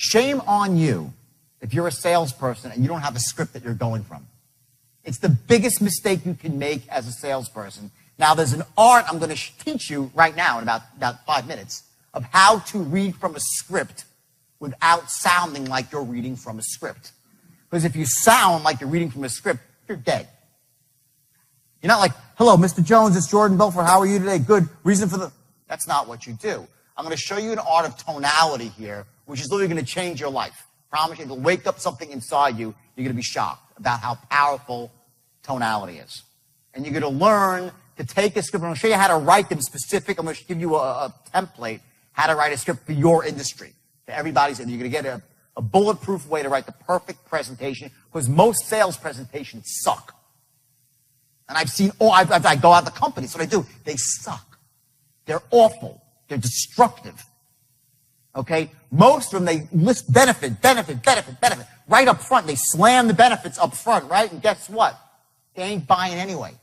Shame on you if you're a salesperson and you don't have a script that you're going from. It's the biggest mistake you can make as a salesperson. Now, there's an art I'm going to teach you right now in about 5 minutes of how to read from a script without sounding like you're reading from a script. Because if you sound like you're reading from a script, you're dead. You're not like, hello, Mr. Jones, it's Jordan Belfort. How are you today? Good. Reason for the... That's not what you do. I'm going to show you an art of tonality here, which is literally going to change your life. I promise you, it'll wake up something inside you. You're going to be shocked about how powerful tonality is. And you're going to learn to take a script. I'm going to show you how to write them specific. I'm going to give you a template, how to write a script for your industry. To everybody's, and you're going to get a bulletproof way to write the perfect presentation, because most sales presentations suck. And I've seen, I go out to companies, what I do, they suck. They're awful. They're destructive. Okay? Most of them, they list benefit. Right up front, they slam the benefits up front, right? And guess what? They ain't buying anyway.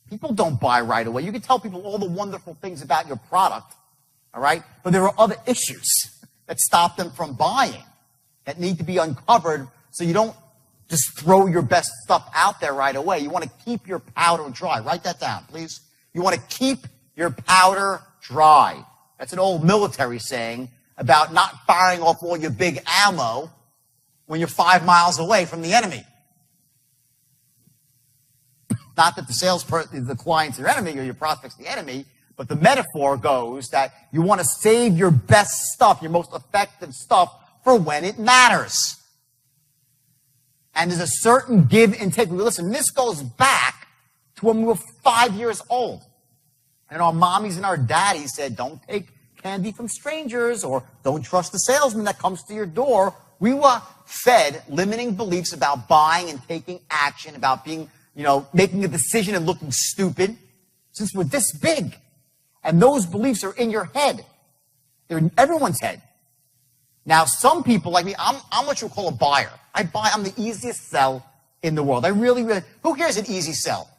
People don't buy right away. You can tell people all the wonderful things about your product, all right? But there are other issues that stop them from buying that need to be uncovered, so you don't just throw your best stuff out there right away. You want to keep your powder dry. Write that down, please. You want to keep your powder dry. That's an old military saying about not firing off all your big ammo when you're 5 miles away from the enemy. Not that the client's your enemy or your prospect's the enemy, but the metaphor goes that you want to save your best stuff, your most effective stuff, for when it matters. And there's a certain give and take. Listen, this goes back to when we were 5 years old. And our mommies and our daddies said, don't take candy from strangers, or don't trust the salesman that comes to your door. We were fed limiting beliefs about buying and taking action, about being, making a decision and looking stupid, since we're this big. And those beliefs are in your head. They're in everyone's head. Now, some people like me, I'm what you call a buyer. I'm the easiest sell in the world. I really, who here is an easy sell?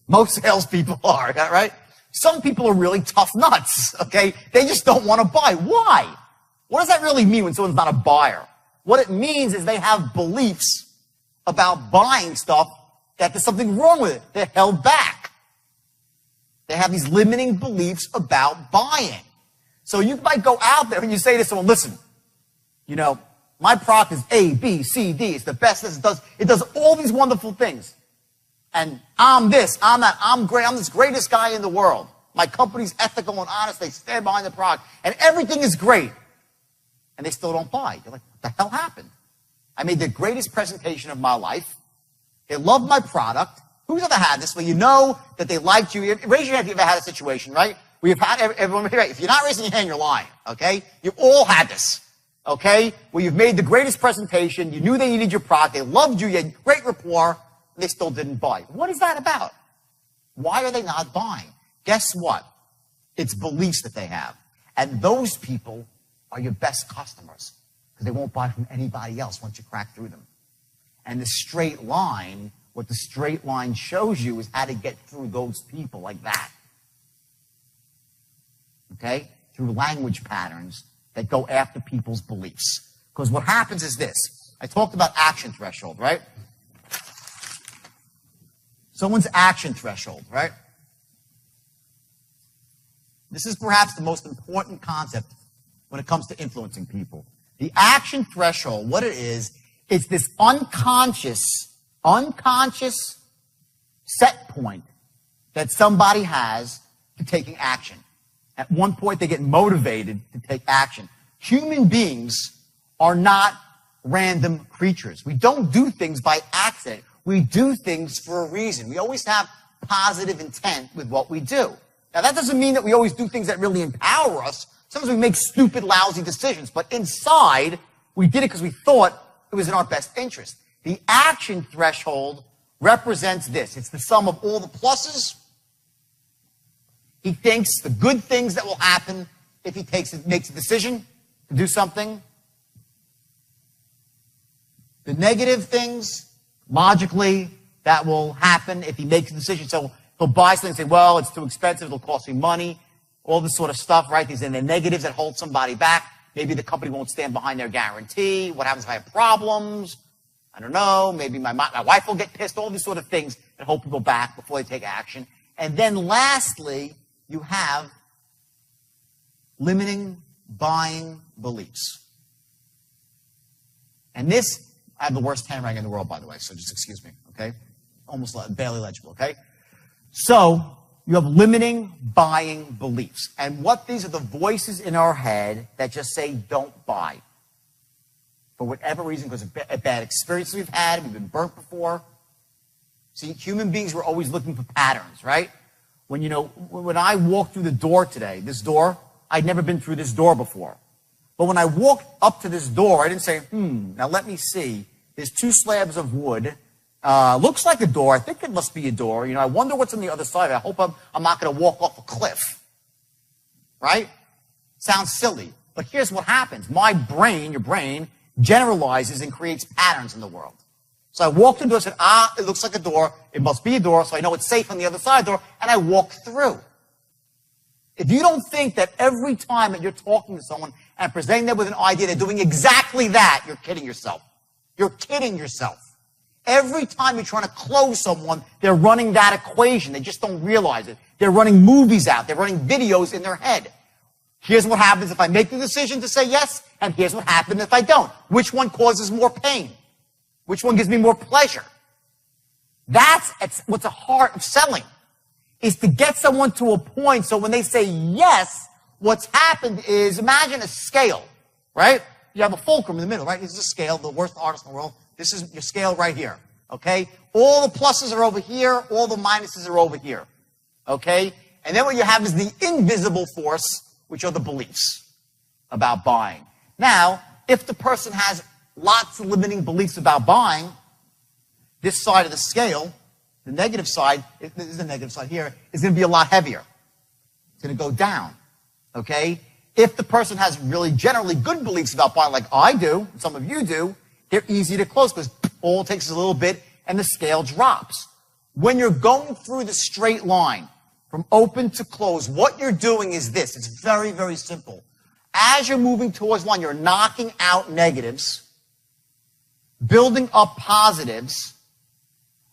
Most salespeople are, right? Some people are really tough nuts, okay? They just don't want to buy. Why? What does that really mean when someone's not a buyer? What it means is they have beliefs about buying stuff that there's something wrong with it. They're held back. They have these limiting beliefs about buying. So you might go out there and you say to someone, listen, my product is A, B, C, D. It's the best. It does all these wonderful things. And I'm this, I'm that, I'm great. I'm this greatest guy in the world. My company's ethical and honest. They stand behind the product. And everything is great. And they still don't buy. You're like, what the hell happened? I made the greatest presentation of my life. They loved my product. Who's ever had this? Well, you know that they liked you. Raise your hand if you've ever had a situation, right? Where you've had everyone, right? If you're not raising your hand, you're lying, okay? You've all had this, okay? Where you've made the greatest presentation. You knew they needed your product. They loved you. You had great rapport. And they still didn't buy. What is that about? Why are they not buying? Guess what? It's beliefs that they have. And those people are your best customers, because they won't buy from anybody else once you crack through them. And the straight line, what the straight line shows you is how to get through those people like that. Okay? Through language patterns that go after people's beliefs. Because what happens is this. I talked about action threshold, right? Someone's action threshold, right? This is perhaps the most important concept when it comes to influencing people. The action threshold, what it is, it's this unconscious set point that somebody has to taking action. At one point, they get motivated to take action. Human beings are not random creatures. We don't do things by accident. We do things for a reason. We always have positive intent with what we do. Now, that doesn't mean that we always do things that really empower us. Sometimes we make stupid, lousy decisions. But inside, we did it because we thought it was in our best interest. The action threshold represents this. It's the sum of all the pluses. He thinks the good things that will happen if he makes a decision to do something. The negative things, logically, that will happen if he makes a decision. So he'll buy something and say, well, it's too expensive, it'll cost me money, all this sort of stuff, right? These are the negatives that hold somebody back. Maybe the company won't stand behind their guarantee. What happens if I have problems? I don't know. Maybe my wife will get pissed. All these sort of things that hold people back before they take action. And then lastly, you have limiting buying beliefs. And this, I have the worst handwriting in the world, by the way, so just excuse me, okay? Almost barely legible, okay? So, you have limiting buying beliefs. And what these are the voices in our head that just say, don't buy. For whatever reason, because of bad experiences we've had, we've been burnt before. See, human beings were always looking for patterns, right? When I walked through the door today, this door, I'd never been through this door before. But when I walked up to this door, I didn't say, now let me see. There's 2 slabs of wood. Looks like a door. I think it must be a door. I wonder what's on the other side. I hope I'm not going to walk off a cliff. Right? Sounds silly. But here's what happens. My brain, your brain, generalizes and creates patterns in the world. So I walked into it and said, it looks like a door. It must be a door, so I know it's safe on the other side of the door, and I walk through. If you don't think that every time that you're talking to someone and presenting them with an idea, they're doing exactly that, you're kidding yourself. You're kidding yourself. Every time you're trying to close someone, they're running that equation. They just don't realize it. They're running movies out. They're running videos in their head. Here's what happens if I make the decision to say yes, and here's what happens if I don't. Which one causes more pain? Which one gives me more pleasure? That's what's the heart of selling, is to get someone to a point so when they say yes, what's happened is, imagine a scale, right? You have a fulcrum in the middle, right? This is a scale, the worst artist in the world. This is your scale right here, okay? All the pluses are over here, all the minuses are over here, okay? And then what you have is the invisible force, which are the beliefs about buying. Now, if the person has lots of limiting beliefs about buying, this side of the scale, the negative side, this is the negative side here, is going to be a lot heavier. It's going to go down, okay? If the person has really generally good beliefs about buying, like I do, and some of you do, they're easy to close because all it takes is a little bit and the scale drops. When you're going through the straight line from open to close, what you're doing is this. It's very, very simple. As you're moving towards line, you're knocking out negatives, building up positives,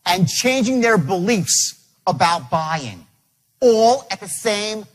and changing their beliefs about buying, all at the same